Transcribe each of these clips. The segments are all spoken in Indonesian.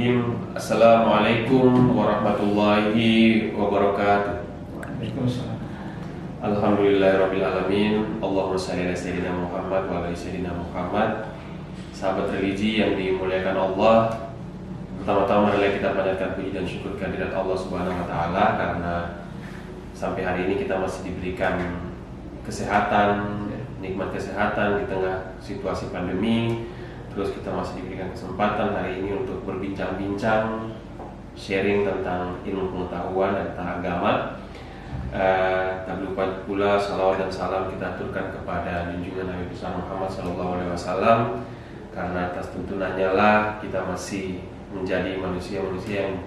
Bismillahirrahmanirrahim. Assalamualaikum warahmatullahi wabarakatuh. Waalaikumsalam. Alhamdulillahirrabbilalamin. Allahumma shalli ala sayyidina Muhammad wa ala sayyidina Muhammad. Sahabat religi yang dimuliakan Allah, pertama-tama marilah kita panjatkan puji dan syukur kehadirat Allah Subhanahu wa taala karena sampai hari ini kita masih diberikan kesehatan, nikmat kesehatan di tengah situasi pandemi. Terus kita masih diberikan kesempatan hari ini untuk berbincang-bincang, sharing tentang ilmu pengetahuan dan tentang agama. Tak lupa pula salawat dan salam kita aturkan kepada junjungan Nabi besar Muhammad SAW, karena atas tuntunannya lah kita masih menjadi manusia-manusia yang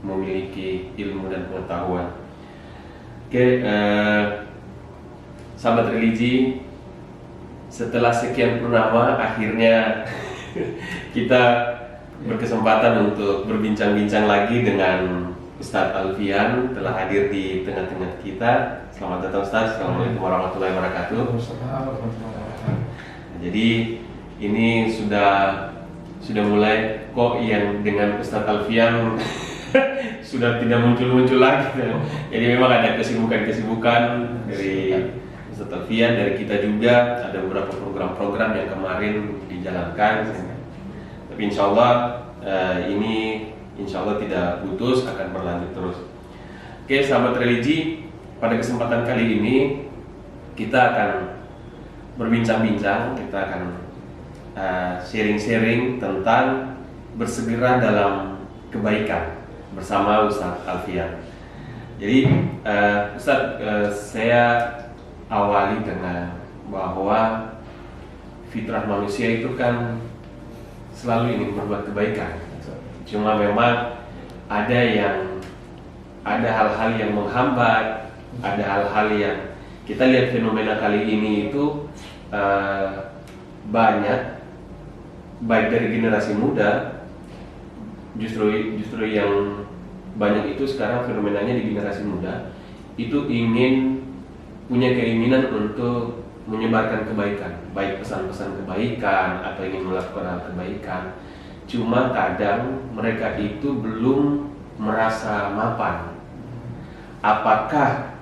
memiliki ilmu dan pengetahuan. Oke, sahabat religi, setelah sekian purnama akhirnya kita berkesempatan untuk berbincang-bincang lagi dengan Ustadz Alfian, telah hadir di tengah-tengah kita. Selamat datang Ustadz. Assalamualaikum warahmatullahi wabarakatuh. Jadi ini sudah mulai kok yang dengan Ustadz Alfian sudah tidak muncul-muncul lagi. Jadi memang ada kesibukan-kesibukan dari Ustadz Alfian, dari kita juga ada beberapa program-program yang kemarin dijalankan. Tapi insya Allah ini insya Allah tidak putus, akan berlanjut terus. Oke sahabat religi, pada kesempatan kali ini kita akan berbincang-bincang, kita akan sharing-sharing tentang bersegera dalam kebaikan bersama Ustadz Alfian. Jadi Ustadz, saya awali dengan bahwa fitrah manusia itu kan selalu ingin berbuat kebaikan. Cuma memang ada hal-hal yang menghambat, ada hal-hal yang kita lihat fenomena kali ini itu banyak, baik dari generasi muda, justru yang banyak itu sekarang fenomenanya di generasi muda itu ingin punya keinginan untuk menyebarkan kebaikan, baik pesan-pesan kebaikan atau ingin melakukan hal kebaikan. Cuma kadang mereka itu belum merasa mapan. Apakah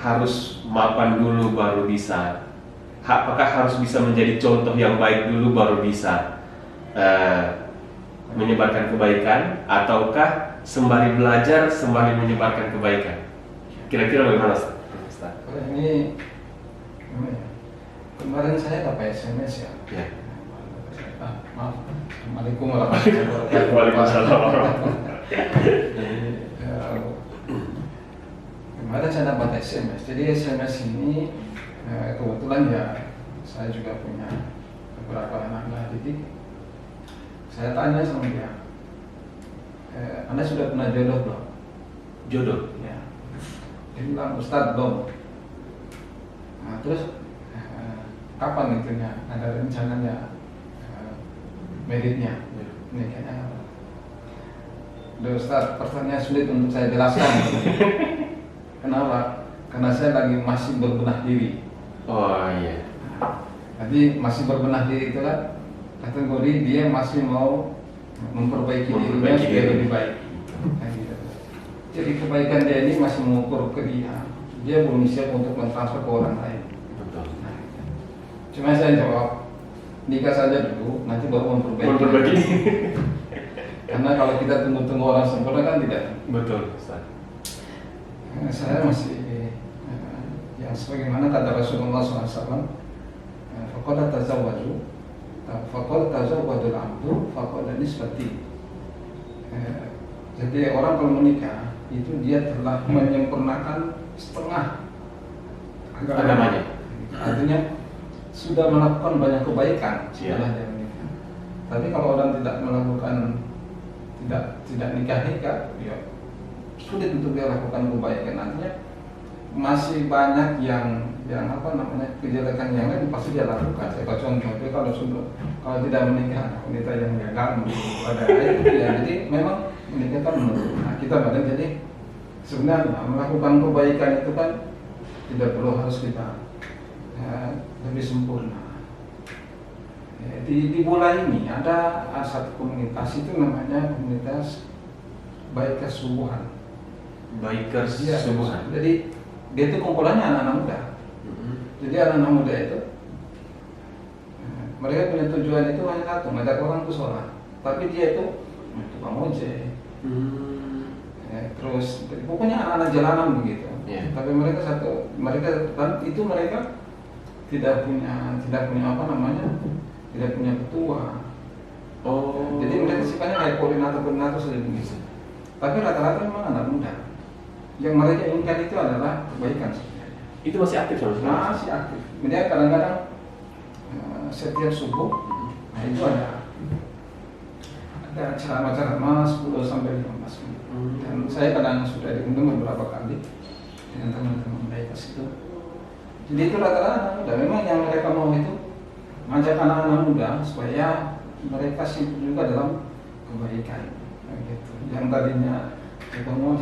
harus mapan dulu baru bisa? Apakah harus bisa menjadi contoh yang baik dulu baru bisa menyebarkan kebaikan? Ataukah sembari belajar, sembari menyebarkan kebaikan? Kira-kira bagaimana Ustaz? Ini kemarin saya dapat SMS ya. Ya. Maaf. Assalamualaikum warahmatullahi wabarakatuh. Waalaikumsalam. Jadi kemarin saya dapat SMS. Jadi SMS ini kebetulan ya saya juga punya beberapa anak didik. Saya tanya sama dia, Anda sudah pernah jodoh belum? Jodoh? Ya. Dia bilang, Ustadz belum. Nah, terus kapan itunya? Ada rencananya meritnya? Nikahnya apa? Duh Ustadz, pertanyaan sulit untuk saya jelaskan. Kenapa? Karena saya lagi masih berbenah diri. Oh iya. Jadi masih berbenah diri itu kan kategori dia masih mau memperbaiki dirinya supaya lebih baik. Nah, gitu. Jadi kebaikan dia ini masih mengukur ke dia belum siap untuk mentransfer ke orang lain. Betul. Nah, gitu. Cuma saya jawab, nikah saja dulu, nanti baru memperbaiki. Karena kalau kita tunggu-tunggu orang sempurna kan tidak. Betul Ustaz. Saya masih yang sebagaimana kata Rasulullah SAW, faqad tazawwaju, faqad tazawwadul abdu, faqad nisbati. Jadi orang kalau menikah itu dia telah menyempurnakan setengah agamanya. Artinya sudah melakukan banyak kebaikan setelah dia menikah. Tapi kalau orang tidak melakukan tidak nikah, ya sulit untuk dia lakukan kebaikan. Artinya masih banyak yang kejelekan yang lain pasti dia lakukan. Saya contoh, kalau tidak menikah wanita yang gagal pada itu ya. Jadi memang menikah kan menurut kita badan. Jadi sebenarnya melakukan kebaikan itu kan tidak perlu harus kita lebih sempurna. Di bola ini ada satu komunitas itu namanya komunitas Bikers Subuhan. Bikers Ya, Subuhan. jadi dia itu kumpulannya anak-anak muda. Jadi anak-anak muda itu mereka punya tujuan itu hanya satu, ngajak orang ke sholat. Tapi dia itu tukang ojek. Terus pokoknya anak-anak jalanan begitu. Yeah. Tapi mereka tidak punya apa namanya, tidak punya ketua. Oh. Jadi mereka sifatnya kayak koordinator saja begitu. Tapi rata-rata memang anak muda. Yang mereka inginkan itu adalah kebaikan sebenarnya. Itu masih aktif sama sekali? Masih aktif. Mereka kadang-kadang setiap subuh, nah itu ada ceramah-ceramah 10 sampai 15 menit. Dan saya kadang sudah diundang beberapa kali dengan teman-teman Bikers itu. Jadi itu rata-rata anak muda. Memang yang mereka mau itu mengajak anak-anak muda supaya mereka sibuk juga dalam kebaikan. Gitu. Yang tadinya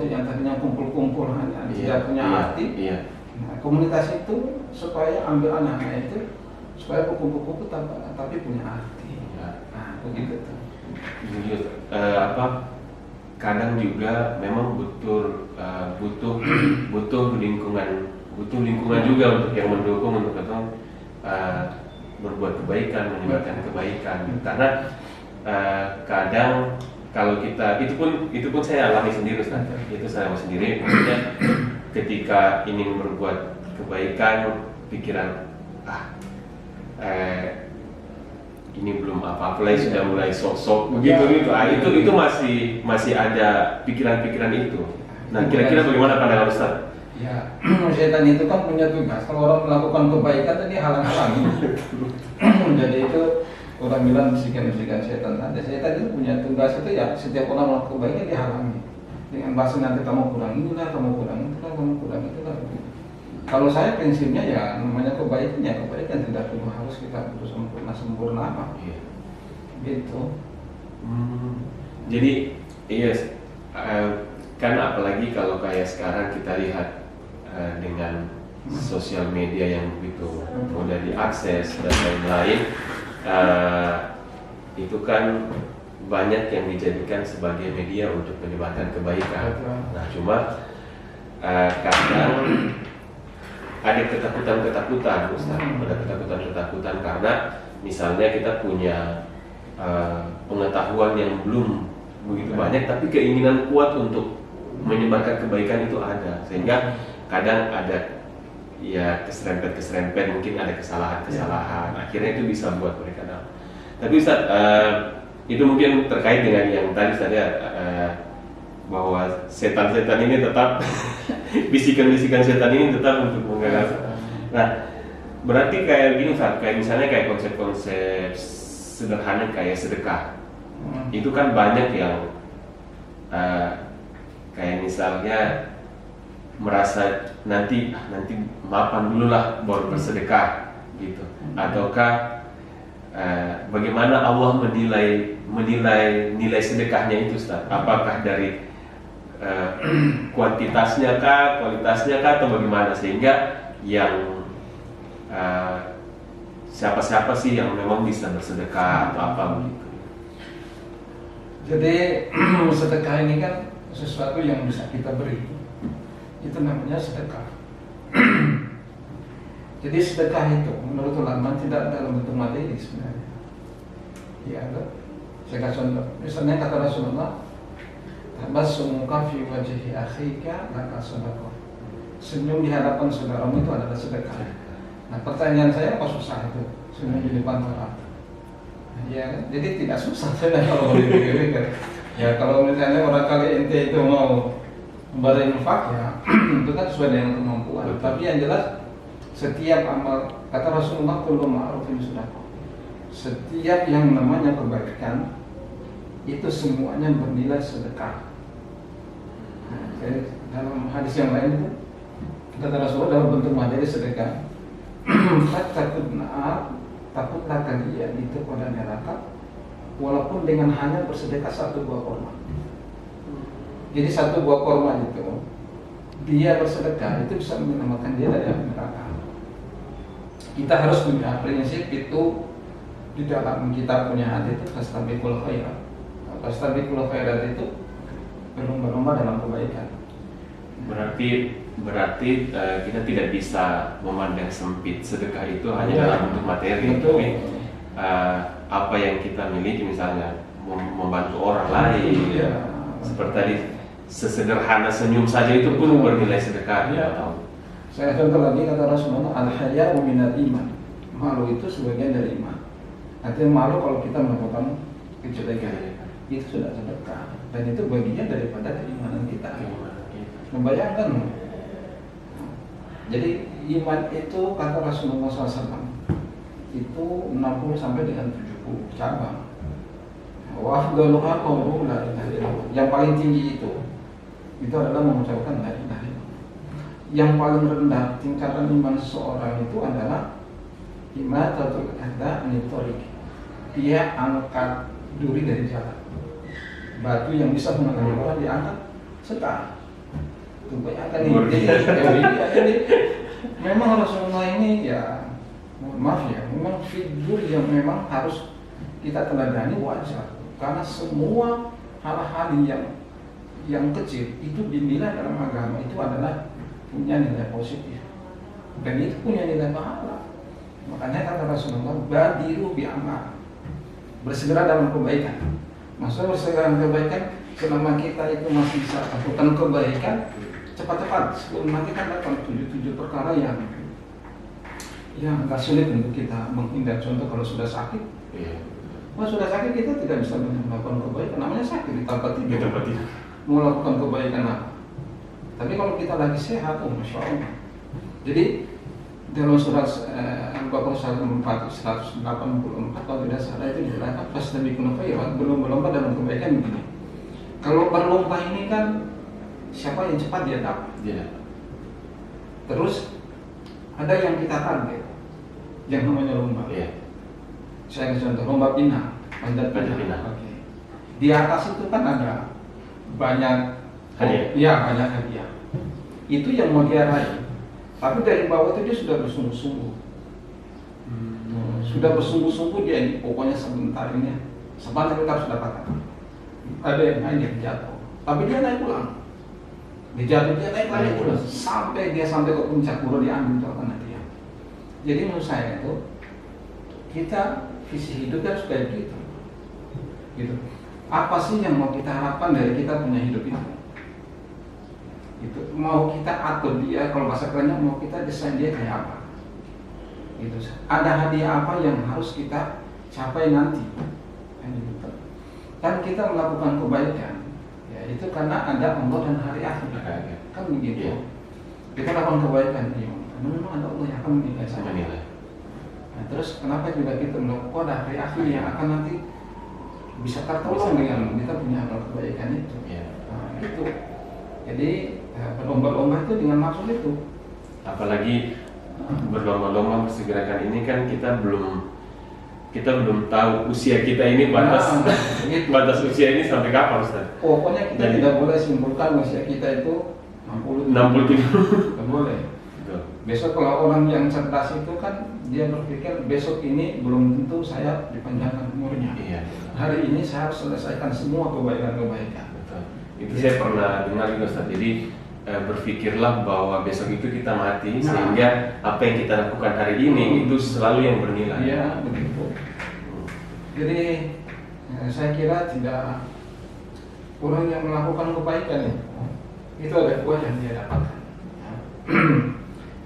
yang tadinya kumpul-kumpul hanya tidak punya arti. Iya. Nah, komunitas itu supaya ambil anak-anak itu supaya kumpul-kumpul tapi punya arti. Ya. Nah, begitu tuh. Kadang juga memang butuh lingkungan juga untuk yang mendukung untuk kita berbuat kebaikan, menyebarkan kebaikan. Karena kadang kalau kita itu pun saya alami sendiri, Ustaz. Itu saya alami sendiri. Maksudnya ketika ingin berbuat kebaikan, pikiran ini belum apa-apa lagi sudah mulai sok-sok begitu gitu. Itu masih ada pikiran-pikiran itu. Nah, kira-kira bagaimana pandangan Ustaz? Ya, setan itu kan punya tugas. Kalau orang melakukan kebaikan tadi halang-halangi. Jadi itu orang bilang bisikan-bisikan setan saja. Setan itu punya tugas itu ya setiap orang melakukan kebaikan dihalangi. Dengan bahasa nanti kamu kurang inilah, kamu kurang itu lah, kamu kurang itu lah. Kalau saya prinsipnya ya namanya kebaikan tidak perlu harus kita sempurna apa. Iya. Gitu. Jadi iya, kan apalagi kalau kayak sekarang kita lihat dengan sosial media yang begitu mudah diakses dan lain-lain, itu kan banyak yang dijadikan sebagai media untuk menyebarkan kebaikan. Nah, cuma kadang ada ketakutan, Ustaz. Ada ketakutan karena misalnya kita punya pengetahuan yang belum begitu banyak, tapi keinginan kuat untuk menyebarkan kebaikan itu ada, sehingga kadang ada ya keserempet, mungkin ada kesalahan, akhirnya itu bisa buat mereka down. Tapi Ustaz, itu mungkin terkait dengan yang tadi saya bahwa setan-setan ini tetap bisikan-bisikan setan ini tetap untuk menggagas. Nah, berarti kayak gini Ustaz, kayak misalnya kayak konsep-konsep sederhana kayak sedekah. Itu kan banyak yang kayak misalnya merasa nanti maafan dulu lah baru bersedekah gitu, ataukah bagaimana Allah menilai sedekahnya itu Ustaz? Apakah dari kuantitasnya kah, kualitasnya kah, atau bagaimana sehingga yang siapa-siapa sih yang memang bisa bersedekah atau apa begitu? Jadi sedekah ini kan sesuatu yang bisa kita beri. Itu namanya sedekah. Jadi sedekah itu menurut ulama tidak dalam bentuk materi sebenarnya. Ya, saya kasih contoh. Misalnya kata Rasulullah, tabassumuka fi wajhi akhika laka sedekah. Senyum di hadapan saudaramu itu adalah sedekah. Nah, pertanyaan saya apa susah itu? Senyum di depan orang. Ya, jadi tidak susah sebenarnya kalau dipikir-pikir. Ya, kalau misalnya orang kali ente itu mau berinfak ya, itu kan sesuai dengan kemampuan. Tapi yang jelas setiap amal, kata Rasulullah, kullu ma'rufin sedekah. Setiap yang namanya kebaikan itu semuanya bernilai sedekah. Jadi dalam hadis yang lain itu kata Rasulullah dalam bentuk materi sedekah. Takutlah kalian itu pada neraka walaupun dengan hanya bersedekah 1 buah kurma. Jadi 1 buah kurma itu dia bersedekah itu bisa menyelamatkan dia dari neraka. Kita harus punya prinsip itu di dalam kita punya hati itu fastabiqul khairat. Fastabiqul khairat itu berlomba-lomba dalam kebaikan. Berarti kita tidak bisa memandang sempit sedekah itu hanya Ya, dalam bentuk materi. betul. Tapi apa yang kita miliki, misalnya membantu orang lain, Iya. seperti tadi sesederhana senyum saja itu pun bernilai sedekah. Iya. Saya contoh lagi kata Rasulullah, al-haya'u minal iman. Malu itu sebagian dari iman. Artinya malu kalau kita melakukan kejelekan, itu sudah sedekah dan itu bagian daripada keimanan kita. Membayangkan, jadi iman itu kata Rasulullah SAW itu 60 sampai dengan 70 cabang. Wa afdaluha qawlu la ilaha illallah. Yang paling tinggi itu adalah mengucapkan la ilaha illallah. Yang paling rendah tingkatan iman seseorang itu adalah imatatul adza anit thariq. Dia angkat duri dari jalan. Batu yang bisa mengangkat orang diangkat sedang. Bayangkan ini. Jadi memang Rasulullah ini ya, mohon maaf ya, memang figur yang memang harus kita teladani wajar. Karena semua hal-hal yang kecil itu dinilai dalam agama itu adalah punya nilai positif dan itu punya nilai pahala. Makanya kata Rasulullah, badiru bi'amal, bersegera dalam kebaikan. Maksudnya bersegera dalam kebaikan, selama kita itu masih bisa lakukan kebaikan, cepat-cepat sebelum mati kan dapat 7 perkara yang agak sulit untuk kita menghindar. Contoh kalau sudah sakit, sudah sakit kita tidak bisa melakukan kebaikan, namanya sakit di tempat tidur. Mau lakukan kebaikan apa? Tapi kalau kita lagi sehat, masya Allah. Jadi dalam surat Al-Baqarah 184 kalau tidak salah itu dijelaskan fastabiqul khairat, berlomba-lomba dalam kebaikan begini. Kalau berlomba ini kan siapa yang cepat dia dapat. Terus ada yang kita target, yang namanya lomba. Saya kasih contoh lomba pinang, panjat pinang. Okay. Di atas itu kan ada banyak hadiah. Banyak hadiah. Itu yang mau dia raih. Tapi dari bawah itu dia sudah bersungguh-sungguh. Sudah bersungguh-sungguh dia ini pokoknya sebentar ini kita harus dapatkan. Ada yang lain yang jatuh, tapi dia naik pulang. Dia naik lagi pulang sampai ke puncak baru diambil karena dia. Jadi menurut saya itu kita visi hidup harus kayak gitu. Apa sih yang mau kita harapkan dari kita punya hidup ini? Itu mau kita atur dia, kalau bahasa kerennya mau kita desain dia kayak apa? Gitu. Ada hadiah apa yang harus kita capai nanti? Kan kita melakukan kebaikan, ya itu karena ada Allah dan hari akhir. Kan begitu. Kita lakukan kebaikan, karena memang ada Allah yang akan menilai saya. Nah, terus kenapa juga kita melakukan hari akhir yang akan nanti bisa tertolong dengan kita punya amal kebaikan itu. Nah, itu. Jadi berlomba-lomba itu dengan maksud itu. Apalagi berlomba-lomba bersegerakan ini kan kita belum tahu usia kita ini batas usia ini sampai kapan, Ustaz? Pokoknya kita tidak boleh simpulkan usia kita itu 60 tidak boleh. Betul. Besok kalau orang yang cerdas itu kan dia berpikir besok ini belum tentu saya dipanjangkan umurnya. Hari ini saya harus selesaikan semua kebaikan-kebaikan. Betul. Itu saya pernah dengar juga, Ustaz. Jadi berpikirlah bahwa besok itu kita mati, sehingga apa yang kita lakukan hari ini itu selalu yang bernilai. Iya, begitu. Jadi saya kira tidak orang yang melakukan kebaikan itu ada buah yang dia dapatkan.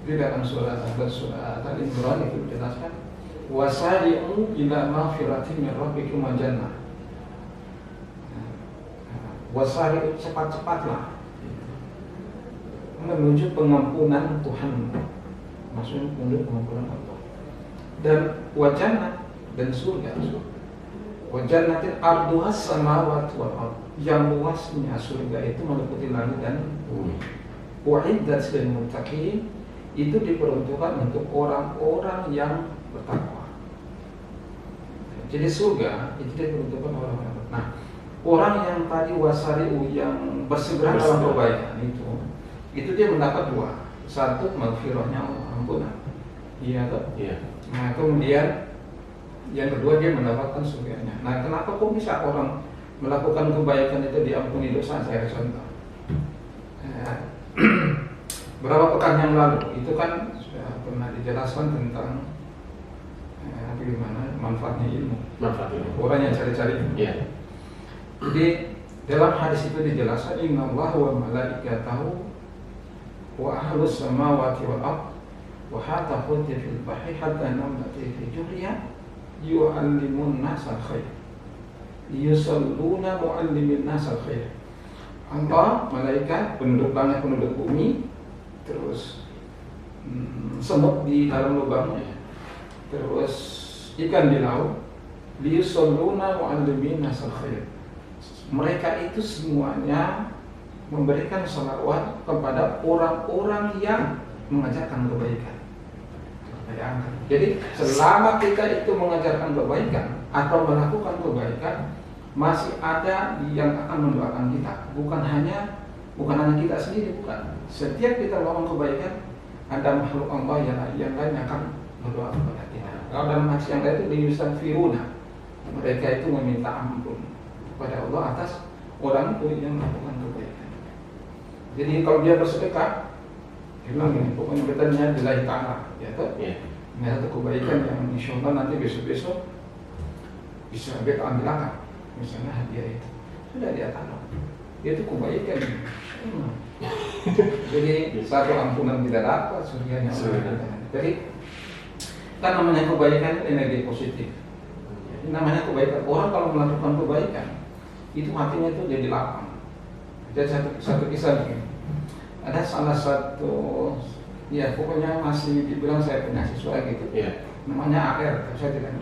Di dalam surah Al-Imran itu dijelaskan wasari'u ila maghfiratin min rabbikum wa jannah. Wasari'u, cepat-cepatlah menuju pengampunan Tuhan, maksudnya menuju pengampunan Allah, dan wajana dan surga. Wajanatin arduhas samawati wal ardh, yang luasnya surga itu meliputi langit dan bumi. Wa'iddat lil muttaqin, itu diperuntukkan untuk orang-orang yang bertakwa. Jadi surga itu diperuntukkan orang-orang. Nah, orang yang tadi wasari'u, yang bersegera dalam kebaikan itu dia mendapat dua. Satu, maghfirahnya Allah, ampunan. Iya toh? Iya. Nah, kemudian yang kedua dia mendapatkan surganya. Nah, kenapa kok bisa orang melakukan kebaikan itu diampuni dosa? Saya contoh. Berapa pekan yang lalu itu kan sudah pernah dijelaskan tentang bagaimana manfaatnya ilmu. Orang yang cari-cari ilmu. Yeah. Jadi dalam hadis itu dijelaskan innallaha wa malaikatahu wa ahlus samawati wal ardh wa hatta khudti fil bahri hatta namlati fi juhriha yu'allimun nasal khair yusalluna mu'allimin nasal khair. Allah, malaikat, penduduk langit, penduduk bumi, terus semut di dalam lubangnya, terus ikan di laut, liyusalluna mu'allimin nasal khair. Mereka itu semuanya memberikan sholawat kepada orang-orang yang mengajarkan kebaikan. Jadi selama kita itu mengajarkan kebaikan atau melakukan kebaikan, masih ada yang akan mendoakan kita. Bukan hanya kita sendiri, bukan. Setiap kita melakukan kebaikan, ada makhluk Allah yang lain akan berdoa kepada kita. Kalau dalam hadis yang lain itu liyustaghfiruna, mereka itu meminta ampun kepada Allah atas orang itu yang melakukan kebaikan. Jadi kalau dia bersedekah, dia bilang ini pokoknya betanya lillahi ta'ala, ya toh. Ini satu kebaikan yang insya Allah nanti besok-besok bisa kita ambil akal. Misalnya hadiah itu sudah dia tanam, itu kebaikan. Jadi satu ampunan tidak dapat, surganya Allah. Jadi kan namanya kebaikan itu energi positif. Namanya kebaikan, orang kalau melakukan kebaikan itu hatinya itu jadi lapang. Jadi satu kisah begini. Ada salah satu, ya pokoknya masih dibilang saya punya siswa gitu. Namanya Akhir, saya tidak.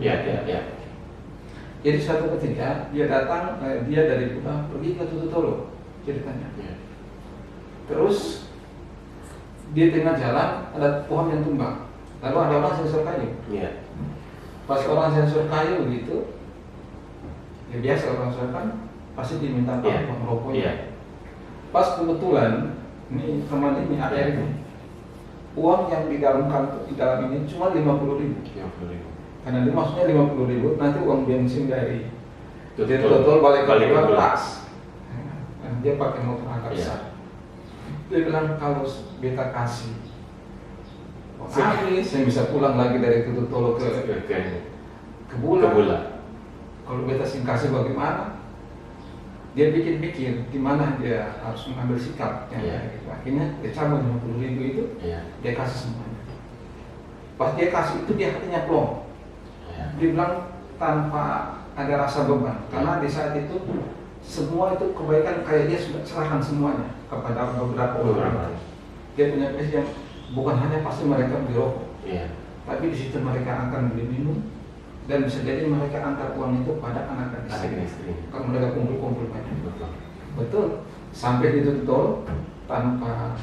Jadi suatu ketika dia datang, dia dari Buddha pergi ke Tututolo ceritanya. Terus di tengah jalan ada pohon yang tumbang. Lalu ada orang sensor kayu. Pas orang sensor kayu gitu, ya biasa orang sensor kan pasti diminta uang rokoknya. Pas kebetulan ini teman ini Akhir ini, uang yang di dalam kantong di dalam ini cuma 50.000. Karena dia maksudnya 50.000, nanti uang bensin dari total balik ke pas. Dan dia pakai motor agak besar. Dia bilang kalau beta kasih habis, saya bisa pulang lagi dari Tututolo ke Bulan. Kalau beta sing kasih bagaimana? Dia pikir-pikir gimana dia harus mengambil sikap. Gitu. Akhirnya dia cabut 50.000 itu, dia kasih semuanya. Pas dia kasih itu dia hatinya plong. Dia bilang tanpa ada rasa beban, karena di saat itu semua itu kebaikan kayak dia sudah serahkan semuanya kepada beberapa orang. Dia punya prinsip yang bukan hanya pasti mereka beli rokok, tapi di situ mereka akan beli minum dan bisa jadi mereka antar uang itu pada anak dan istri. Kalau mereka kumpul-kumpul banyak, betul sampai di Tututolo tanpa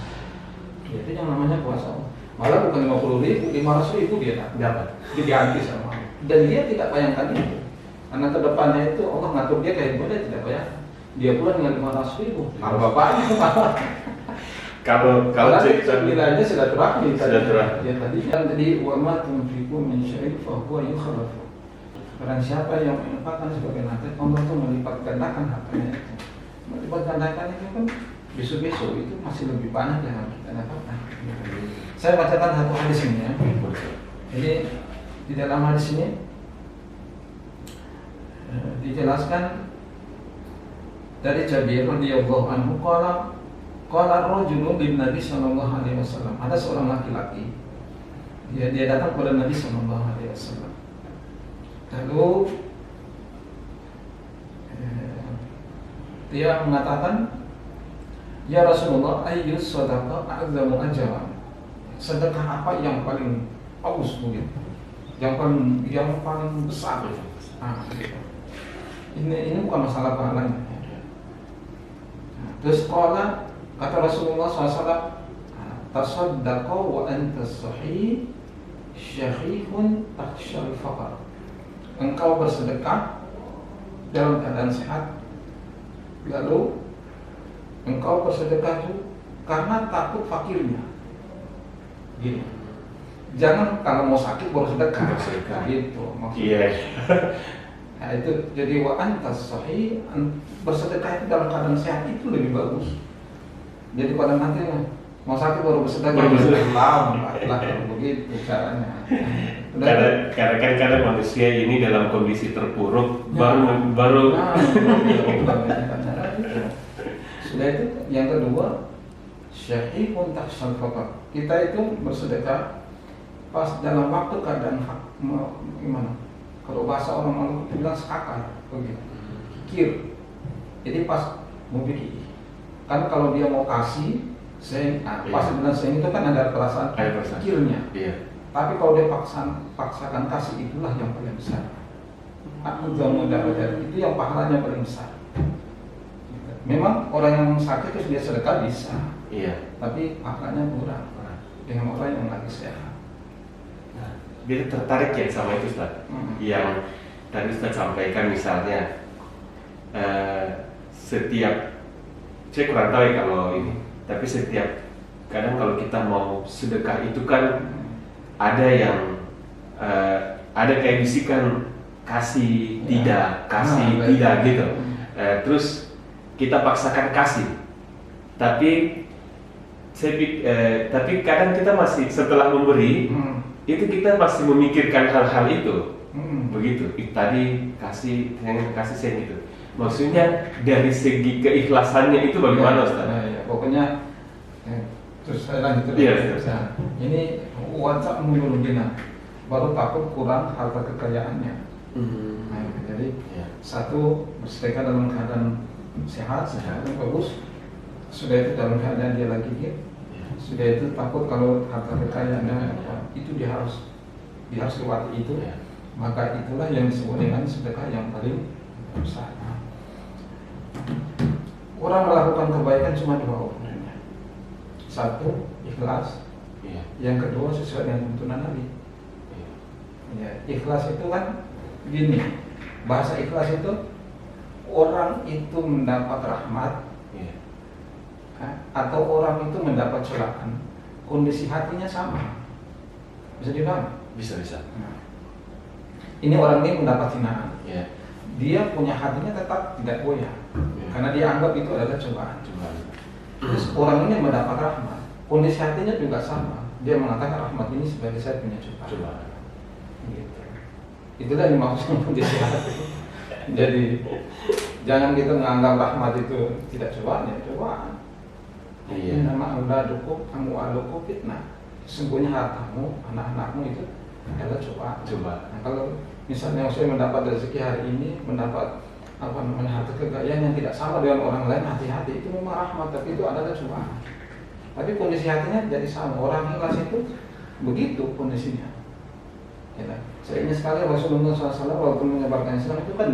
itu yang namanya puasa. Malah bukan 50.000, 500.000 dia dapat, diganti sama Allah. Dan dia tidak bayangkan itu, karena kedepannya itu Allah ngatur dia kayak gimana tidak bayang. Dia pulang dengan 500.000. Kalau bapaknya kalau cerita nilainya silaturahmi. Silaturahmi. Ya tadi kan tadi wa ma tunfiqu min syai'in fa huwa yukhlifu. Barang siapa yang menginfakkan sebagai nafkah, Allah itu melipat gandakan hartanya itu. Melipat gandakan itu kan besok-besok itu masih lebih banyak yang harus kita dapatkan. Saya bacakan satu hadis ini ya. Jadi di dalam hadis ini dijelaskan dari Jabir radhiyallahu anhu qala rajulun lin Nabi sallallahu alaihi wasallam. Ada seorang laki-laki dia datang kepada Nabi sallallahu alaihi wasallam. Lalu dia mengatakan, "Ya Rasulullah, ayyus shadaqah a'zamu ajran?" Sedekah apa yang paling bagus mungkin? Yang paling besar. Ini bukan masalah pahalanya. Terus kata Rasulullah SAW, tasaddaqa wa anta sahih syahihun takhshal faqr. Engkau bersedekah dalam keadaan sehat, lalu engkau bersedekah itu karena takut fakirnya. Gini. jangan kalau mau sakit baru sedekah. Sedekah. Gitu maksudnya. Iya. Nah itu jadi wa antas sahih, bersedekah itu dalam keadaan sehat itu lebih bagus. Jadi pada nanti mau sakit baru bersedekah. Lah begitu caranya. Karena kan kadang manusia ini dalam kondisi terpuruk baru sudah itu yang kedua syahihun tahsal faqat. Kita itu bersedekah pas dalam waktu keadaan gimana? Kalau bahasa orang Maluku bilang sekakar begitu. Kikir. Jadi pas mau pikir. Kan kalau dia mau kasih pas bilang sayang itu kan ada perasaan kikirnya. Iya. Tapi kalau dia paksakan kasih itulah yang paling besar. A'udzamu darajat itu yang pahalanya paling besar. Memang orang yang sakit terus dia sedekah bisa. Iya. Tapi pahalanya kurang dengan orang yang lagi sehat. Nah, dia tertarik ya sama itu Ustaz. Yang tadi Ustaz sampaikan misalnya setiap saya kurang tahu ya kalau ini, tapi setiap kadang kalau kita mau sedekah itu kan ada yang ada kayak bisikan kasih tidak gitu. Terus kita paksakan kasih, tapi tapi kadang kita masih setelah memberi itu kita masih memikirkan hal-hal itu. Begitu. Tadi kasih saya gitu. Maksudnya dari segi keikhlasannya itu bagaimana Ustaz? Ya, pokoknya terus saya lanjut terus. Iya. Ini wajah mulubina baru takut kurang harta kekayaannya. Nah, jadi satu bersedekah dalam keadaan sehat bagus. Sudah itu dalam keadaan dia lagi dia. Sudah itu takut kalau harta kekayaannya itu dia harus lewati itu. Maka itulah yang disebut dengan sedekah yang paling besar. Orang melakukan kebaikan cuma dua ukurannya. Satu, ikhlas. Yang kedua, sesuai dengan tuntunan Nabi. Ya, ikhlas itu kan gini. Bahasa ikhlas itu orang itu mendapat rahmat atau orang itu mendapat celaan. Kondisi hatinya sama. Bisa dipahami? Bisa. Nah, ini orang ini mendapat hinaan. Dia punya hatinya tetap tidak goyah. Karena dia anggap itu adalah cobaan. Terus orang ini mendapat rahmat, kondisi hatinya juga sama. Dia mengatakan rahmat ini sebagai saya punya cobaan. Gitu. Itulah yang dimaksud kondisi hati. Jadi jangan kita menganggap rahmat itu tidak cobaan, ya cobaan. Nama auladukum amwalukum fitnah. Sesungguhnya hartamu, anak-anakmu itu adalah cobaan. Nah, kalau misalnya saya mendapat rezeki hari ini, mendapat harta kekayaan yang tidak sama dengan orang lain, hati-hati, itu memang rahmat, tapi itu adalah cobaan. Tapi kondisi hatinya jadi sama. Orang ikhlas itu begitu kondisinya. Saya ingat sekali Rasulullah SAW walaupun menyebarkan Islam itu kan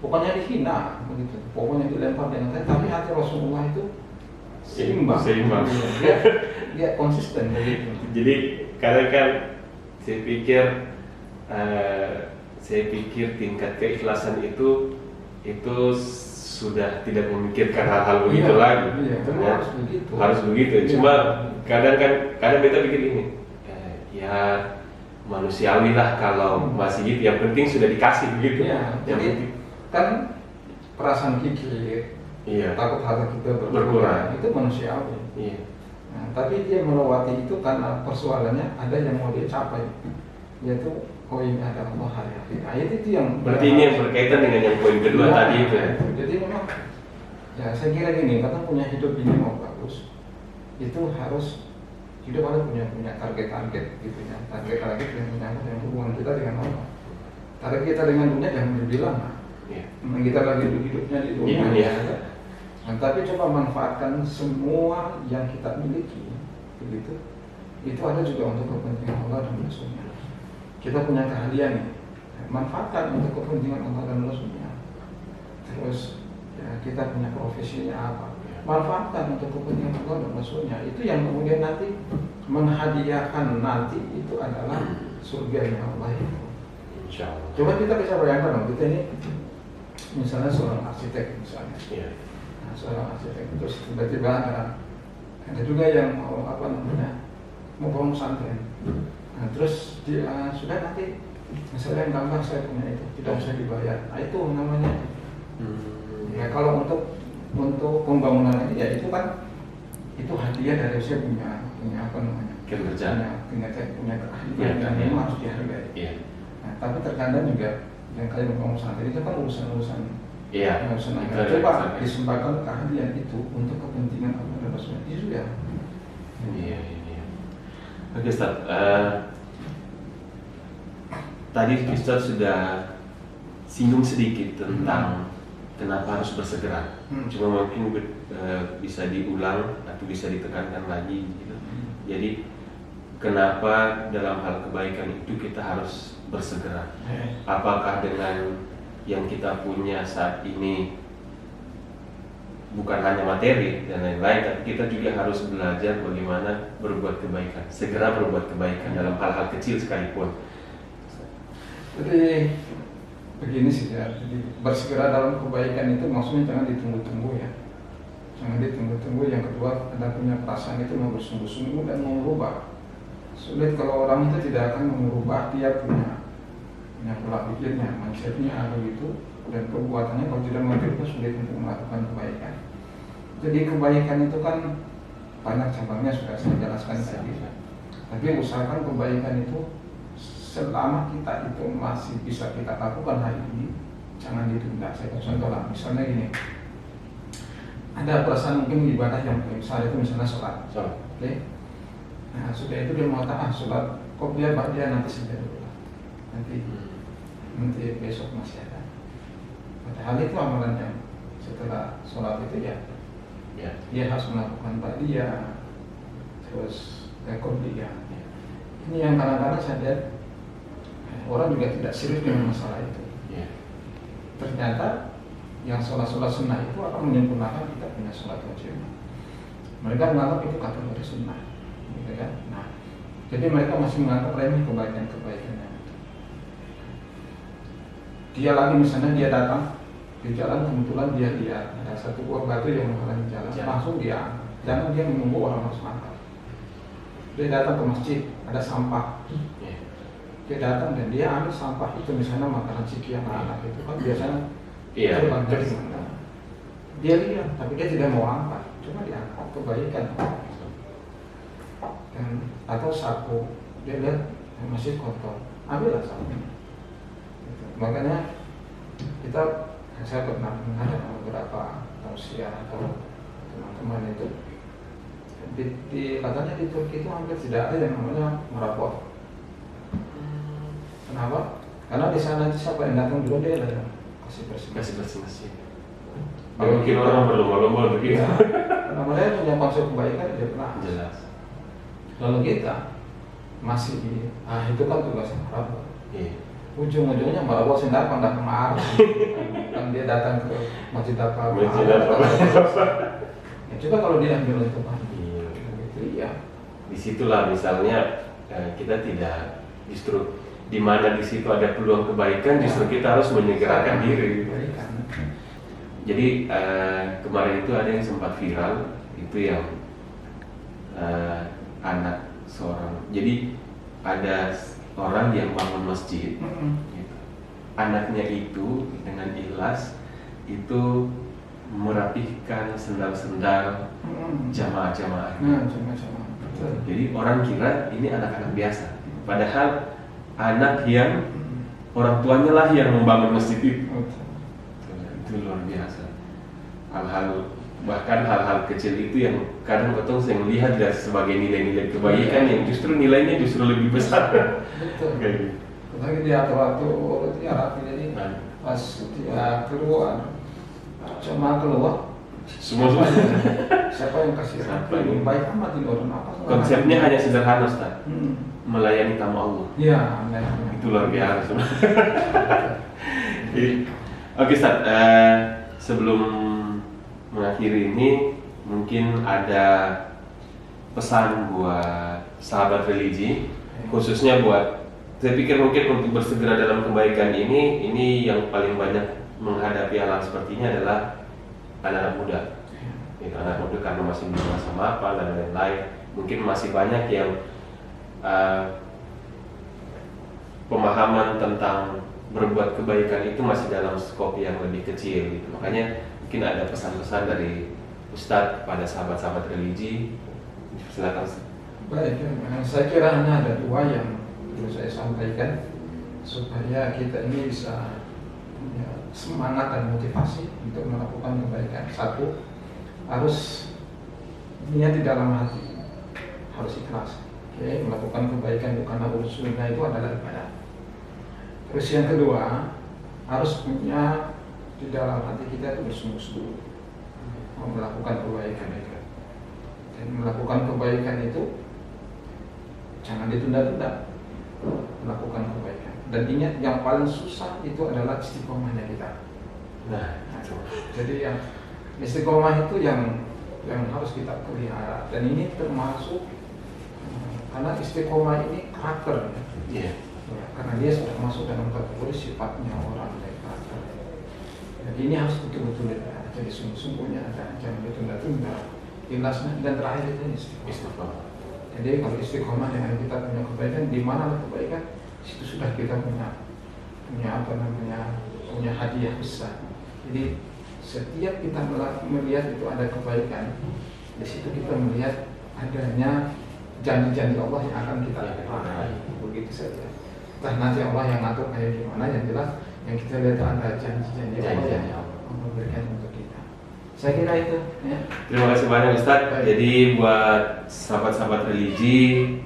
pokoknya dihina, begitu. Pokoknya dilempar dengan tapi hati Rasulullah itu seimbang. Dia konsisten begitu. Jadi kadang kan saya pikir tingkat keikhlasan itu sudah tidak memikirkan hal-hal begitu lagi. Harus begitu. Cuma kadang kita pikir ini, ya manusiawi lah kalau masih gitu. Yang penting sudah dikasih begitu. Jadi kan perasaan kikir, takut harta kita berkurang itu manusiawi. Nah, tapi dia melewati itu karena persoalannya ada yang mau dia capai, yaitu ini ada Allah hari akhir. Itu yang berarti ini yang berkaitan dengan yang poin kedua tadi itu. Jadi memang ya saya kira gini, kita punya hidup ini mau bagus, itu harus hidup harus punya target gitu ya. Target yang menyangkut dengan hubungan kita dengan Allah. Target kita dengan dunia jangan berbilang lah. Kita lagi hidupnya di dunia. Nah, tapi coba manfaatkan semua yang kita miliki, begitu. Itu ada juga untuk kepentingan Allah dan Rasulnya. Kita punya keahlian nih, manfaatkan untuk kepentingan Allah dan Rasulnya. Terus ya, kita punya profesinya apa, manfaatkan untuk kepentingan Allah dan Rasulnya. Itu yang kemudian nanti menghadiahkan nanti itu adalah surganya Allah itu. Insyaallah. Coba kita bisa bayangkan, kita ini misalnya seorang arsitek misalnya. Nah, seorang arsitek terus tiba-tiba ada juga yang mau mau bangun pesantren. Nah, sudah nanti saya yang gambar, saya punya itu, tidak usah dibayar. Nah, itu namanya. Ya kalau untuk pembangunan ini ya itu kan itu hadiah dari saya punya apa namanya, punya keahlian dan memang harus dihargai. Nah, tapi terkadang juga yang kalian ngomong saat ini itu kan urusan coba disempatkan keahlian itu untuk kepentingan Allah dan Rasul itu ya. Oke Ustaz, tadi Ustaz sudah singgung sedikit tentang kenapa harus bersegera. Cuma mungkin bisa diulang atau bisa ditekankan lagi gitu. Jadi kenapa dalam hal kebaikan itu kita harus bersegera? Apakah dengan yang kita punya saat ini bukan hanya materi dan lain-lain, tapi kita juga harus belajar bagaimana berbuat kebaikan, segera berbuat kebaikan dalam hal-hal kecil sekalipun. Jadi begini sih ya, jadi bersegera dalam kebaikan itu maksudnya jangan ditunggu-tunggu ya, jangan ditunggu-tunggu. Yang kedua, Anda punya perasaan itu mau bersungguh-sungguh dan mau merubah. Sulit kalau orang itu tidak akan merubah, dia punya pola pikirnya, mindsetnya ada gitu, dan perbuatannya kalau tidak mengerti sulit untuk melakukan kebaikan. Jadi kebaikan itu kan banyak cabangnya, sudah saya jelaskan tadi. Tapi usahakan kebaikan itu selama kita itu masih bisa kita lakukan hari ini, jangan ditunda. Saya contoh lah, misalnya gini, ada perasaan mungkin ibadah yang besar itu misalnya sholat. Oke? Nah sudah itu dia mengatakan sholat, kok dia nanti saja dulu lah, nanti besok masih ada. Padahal itu amalan yang setelah sholat itu ya dia harus melakukan ba'diyah, terus qobliyah. Ini yang kadang-kadang saya lihat orang juga tidak serius dengan masalah itu. Ternyata yang sholat sunnah itu akan menyempurnakan kita punya sholat wajib. Mereka menganggap itu kategori sunnah, gitu kan? Nah, jadi mereka masih menganggap remeh kebaikan-kebaikannya. Dia lagi misalnya dia datang di jalan, kebetulan dia lihat ada satu buah batu yang menghalangi jalan, langsung dia jangan dia menunggu orang harus angkat. Dia datang ke masjid, ada sampah, dia datang dan dia ambil sampah itu, misalnya makanan sekian anak itu kan biasanya dari mana? Dia lihat, tapi dia tidak mau angkat, cuma diangkat kebaikan. Dan atau sapu, dia lihat masih kotor, ambillah sapu. Makanya saya pernah ada beberapa tausiah atau teman-teman itu katanya di Turki itu hampir tidak ada yang namanya merapot. Kenapa? Karena di sana siapa yang datang juga dia ada kasih bersih. Mungkin orang berlomba-lomba begitu. Karena mereka punya konsep kebaikan dia pernah jelas. Kalau kita masih itu kan tugasnya merapot. Ujung-ujungnya merapot sendiri pandang marah. Kan dia datang ke masjid apa? Ya coba kalau dia ambil itu kan. Iya. Disitulah misalnya kita tidak justru di mana di situ ada peluang kebaikan, justru kita harus menyegerakan diri. Jadi kemarin itu ada yang sempat viral, itu yang anak seorang. Jadi ada orang yang bangun masjid, gitu. Anaknya itu dengan ikhlas itu merapihkan sendal-sendal jamaah-jamaahnya. Jadi orang kira ini anak-anak biasa, padahal anak yang orang tuanya lah yang membangun masjid itu. Itu luar biasa. Bahkan hal-hal kecil itu yang kadang betul saya melihat sebagai nilai-nilai kebaikan yang justru nilainya justru lebih besar. Betul. Lagi dia atur-atur dia rapi, jadi pas dia keluar semua siapa yang kasih rapi, baik amat di orang apa. Konsepnya hanya sederhana, Ustaz. Melayani tamu Allah. Iya, itu luar biasa. Oke, Ustaz, sebelum mengakhiri ini mungkin ada pesan buat sahabat religi, khususnya buat, saya pikir mungkin untuk bersegera dalam kebaikan ini yang paling banyak menghadapi hal seperti ini adalah anak-anak muda. Itu anak muda karena masih belum masa mapan dan lain-lain. Mungkin masih banyak yang pemahaman tentang berbuat kebaikan itu masih dalam skop yang lebih kecil gitu. Makanya mungkin ada pesan-pesan dari Ustadz kepada sahabat-sahabat religi. Silakan. Baik, saya kira hanya ada dua yang perlu saya sampaikan supaya kita ini bisa punya semangat dan motivasi untuk melakukan kebaikan. Satu, harus niat di dalam hati, harus ikhlas. Oke, melakukan kebaikan bukan usulnya itu adalah ibadah. Terus yang kedua, harus punya di dalam hati kita itu bersungguh-sungguh mau melakukan kebaikan itu. Dan melakukan kebaikan itu jangan ditunda-tunda, melakukan kebaikan. Dan ingat, yang paling susah itu adalah istiqomahnya kita. Nah, jadi yang istiqomah itu yang harus kita pelihara. Dan ini termasuk karena istiqomah ini karakter. iya. Karena dia sudah masuk dalam kategori sifatnya orang dan karakter. Jadi ini harus betul-betul jadi sungguh-sungguhnya dan jangan ditunda-tunda. Ikhlasnya dan terakhir itu istiqomah. Jadi kalau istiqomah dengan kita punya kebaikan, di mana kebaikan, situ sudah kita punya hadiah besar. Jadi setiap kita melihat itu ada kebaikan, di situ kita melihat adanya janji-janji Allah yang akan kita raih. Begitu saja. Entah nanti Allah yang ngatur kayak gimana, yang jelas yang kita lihat ada janji-janji Allah yang memberikan untuk kita. Saya kira itu. Ya. Terima kasih banyak Ustadz. Jadi buat sahabat-sahabat religi,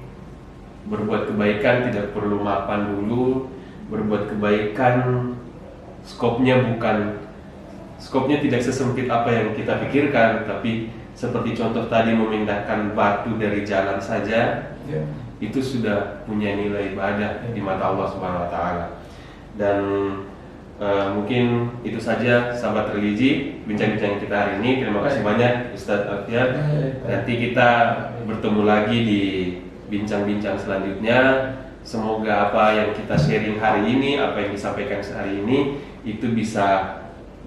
berbuat kebaikan tidak perlu mapan dulu. Berbuat kebaikan skopnya tidak sesempit apa yang kita pikirkan, tapi seperti contoh tadi memindahkan batu dari jalan saja, Ya. itu sudah punya nilai ibadah di mata Allah Subhanahu Wa Taala. Dan mungkin itu saja sahabat religi bincang-bincang kita hari ini. Terima kasih banyak Ustadz Alfian. Nanti kita bertemu lagi di bincang-bincang selanjutnya. Semoga apa yang kita sharing hari ini, apa yang disampaikan hari ini itu bisa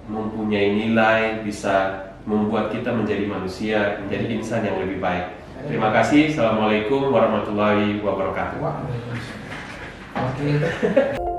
mempunyai nilai, bisa membuat kita menjadi manusia, menjadi insan yang lebih baik. Terima kasih. Assalamualaikum warahmatullahi wabarakatuh. Waalaikumsalam. Oke.